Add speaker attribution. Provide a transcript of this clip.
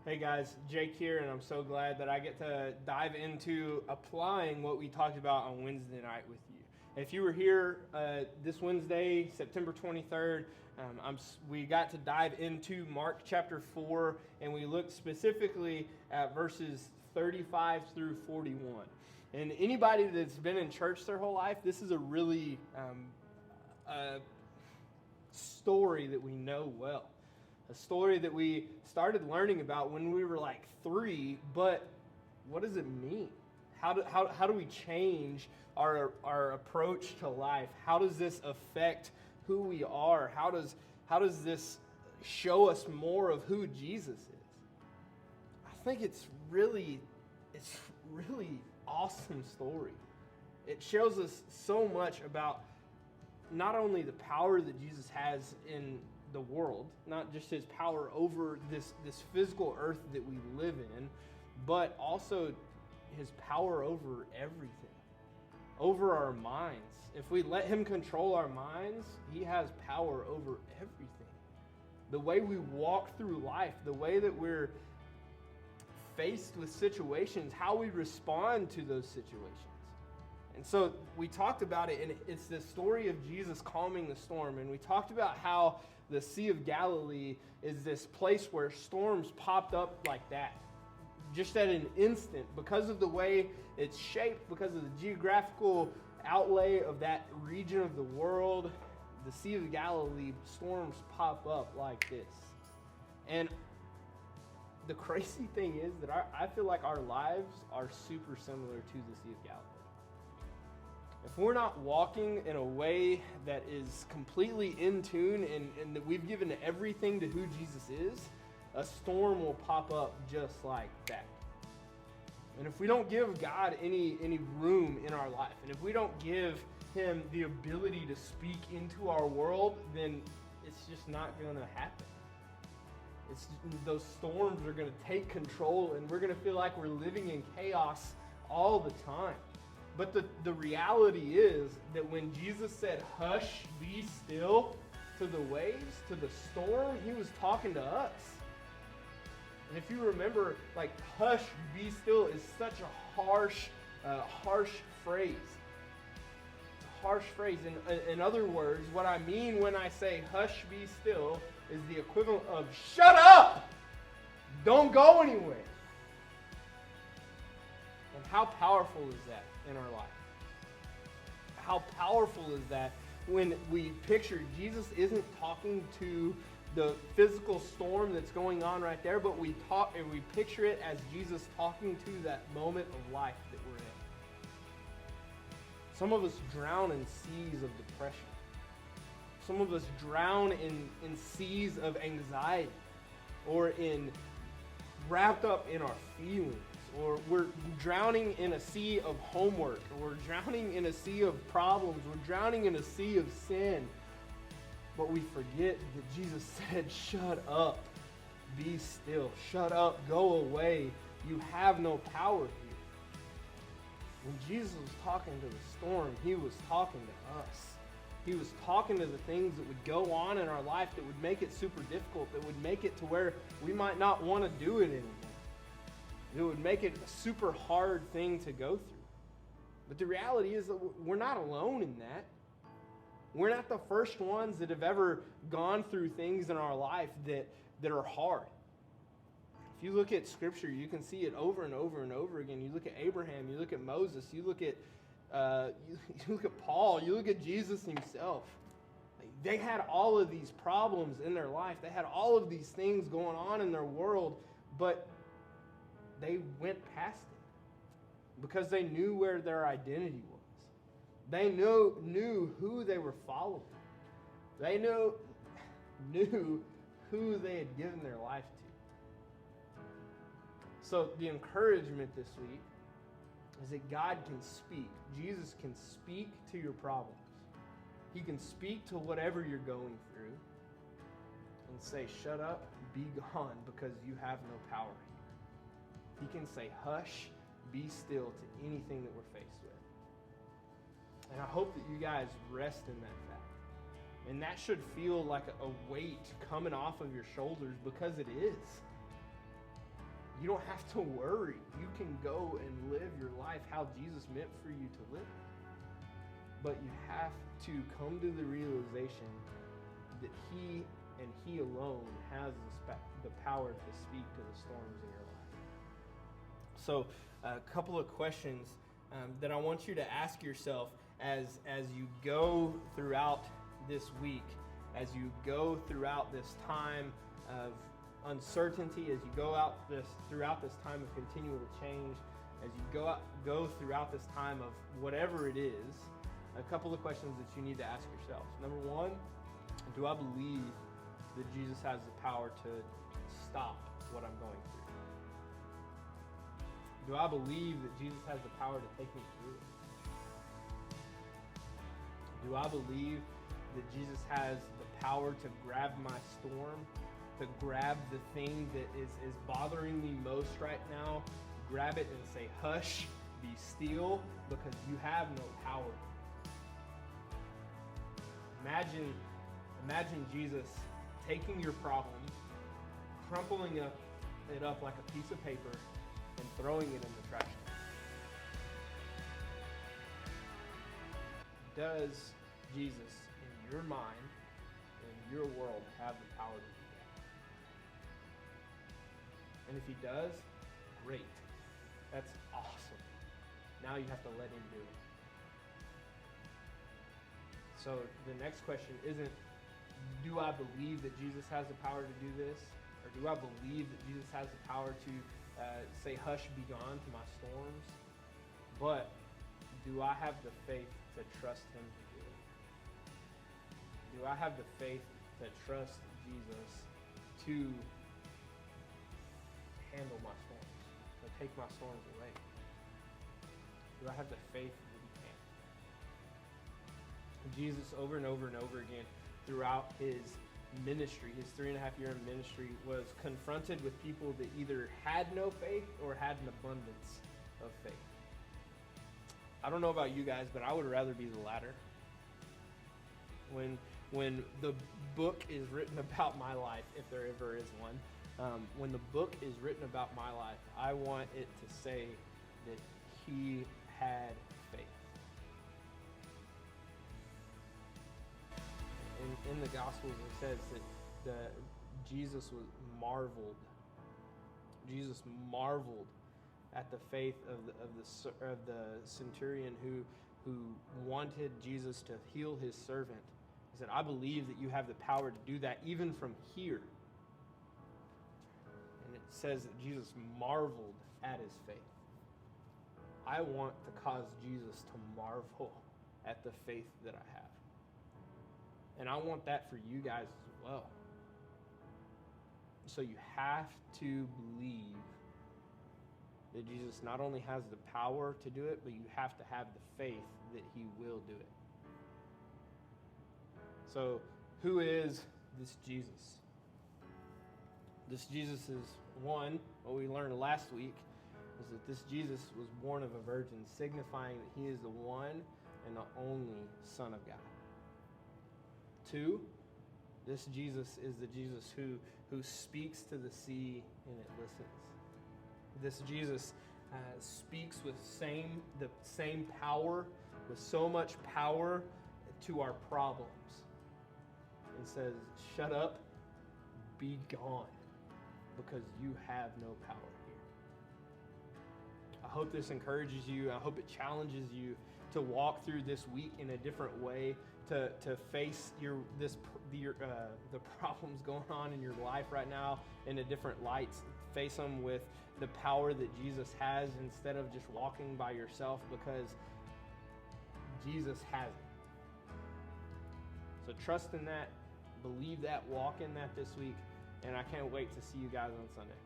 Speaker 1: Hey guys, Jake here, and I'm so glad that I get to dive into applying what we talked about on Wednesday night with you. If you were here this Wednesday, September 23rd, we got to dive into Mark chapter 4, and we looked specifically at verses 35 through 41. And anybody that's been in church their whole life, this is a really story that we know well. A story that we started learning about when we were like 3, but what does it mean? How do we change our approach to life? How does this affect who we are? How does this show us more of who Jesus is? I think it's really awesome story. It shows us so much about not only the power that Jesus has in the world, not just his power over this physical earth that we live in, but also his power over everything, over our minds. If we let him control our minds, he has power over everything. The way we walk through life, the way that we're faced with situations, how we respond to those situations. And so we talked about it, and it's the story of Jesus calming the storm. And we talked about how the Sea of Galilee is this place where storms popped up like that, just at an instant, because of the way it's shaped, because of the geographical outlay of that region of the world. The Sea of Galilee, storms pop up like this. And the crazy thing is that I feel like our lives are super similar to the Sea of Galilee. If we're not walking in a way that is completely in tune and that we've given everything to who Jesus is, a storm will pop up just like that. And if we don't give God any room in our life, and if we don't give him the ability to speak into our world, then it's just not going to happen. Those storms are going to take control, and we're going to feel like we're living in chaos all the time. But the reality is that when Jesus said, "Hush, be still," to the waves, to the storm, he was talking to us. And if you remember, like, "hush, be still" is such a harsh phrase. It's a harsh phrase. In other words, what I mean when I say "hush, be still" is the equivalent of "shut up! Don't go anywhere." And how powerful is that in our life? How powerful is that when we picture Jesus isn't talking to the physical storm that's going on right there, but we picture it as Jesus talking to that moment of life that we're in. Some of us drown in seas of depression. Some of us drown in seas of anxiety, or wrapped up in our feelings. Or we're drowning in a sea of homework, or we're drowning in a sea of problems, we're drowning in a sea of sin. But we forget that Jesus said, "Shut up, be still, shut up, go away, you have no power here." When Jesus was talking to the storm, he was talking to us. He was talking to the things that would go on in our life that would make it super difficult, that would make it to where we might not want to do it anymore. It would make it a super hard thing to go through. But the reality is that we're not alone in that. We're not the first ones that have ever gone through things in our life that are hard. If you look at Scripture, you can see it over and over and over again. You look at Abraham, you look at Moses, you look at Paul, you look at Jesus himself. They had all of these problems in their life. They had all of these things going on in their world, but they went past it because they knew where their identity was. They knew who they were following. They knew who they had given their life to. So the encouragement this week is that God can speak. Jesus can speak to your problems. He can speak to whatever you're going through and say, "Shut up, be gone, because you have no power here." He can say, "Hush, be still," to anything that we're faced with. And I hope that you guys rest in that fact. And that should feel like a weight coming off of your shoulders, because it is. You don't have to worry. You can go and live your life how Jesus meant for you to live. But you have to come to the realization that He and He alone has the power to speak to the storms in your life. So a couple of questions that I want you to ask yourself as you go throughout this week, as you go throughout this time of uncertainty, as you go throughout this time of continual change, as you go throughout this time of whatever it is, a couple of questions that you need to ask yourself. Number one, do I believe that Jesus has the power to stop what I'm going through? Do I believe that Jesus has the power to take me through it? Do I believe that Jesus has the power to grab my storm, to grab the thing that is bothering me most right now, grab it and say, hush, be still, because you have no power. Imagine Jesus taking your problem, crumpling it up like a piece of paper, and throwing it in the trash can. Does Jesus, in your mind, in your world, have the power to do that? And if He does, great. That's awesome. Now you have to let Him do it. So the next question isn't, do I believe that Jesus has the power to do this? Or do I believe that Jesus has the power to say, hush, be gone to my storms? But do I have the faith to trust Him to do it? Do I have the faith to trust Jesus to handle my storms, to take my storms away? Do I have the faith that He can? Jesus, over and over and over again, throughout His ministry, His 3.5-year ministry, was confronted with people that either had no faith or had an abundance of faith. I don't know about you guys, but I would rather be the latter. When the book is written about my life, if there ever is one, when the book is written about my life, I want it to say that He had faith. In the Gospels, it says that Jesus was marveled. Jesus marveled at the faith of the centurion who wanted Jesus to heal his servant. He said, I believe that you have the power to do that even from here. And it says that Jesus marveled at his faith. I want to cause Jesus to marvel at the faith that I have. And I want that for you guys as well. So you have to believe that Jesus not only has the power to do it, but you have to have the faith that He will do it. So who is this Jesus? This Jesus is, one, what we learned last week, is that this Jesus was born of a virgin, signifying that He is the one and the only Son of God. 2, this Jesus is the Jesus who speaks to the sea and it listens. This Jesus speaks with the same power, with so much power to our problems, and says, shut up, be gone, because you have no power here. I hope this encourages you. I hope it challenges you to walk through this week in a different way, to face the problems going on in your life right now in a different light. Face them with the power that Jesus has, instead of just walking by yourself, because Jesus has it. So trust in that, believe that, walk in that this week, and I can't wait to see you guys on Sunday.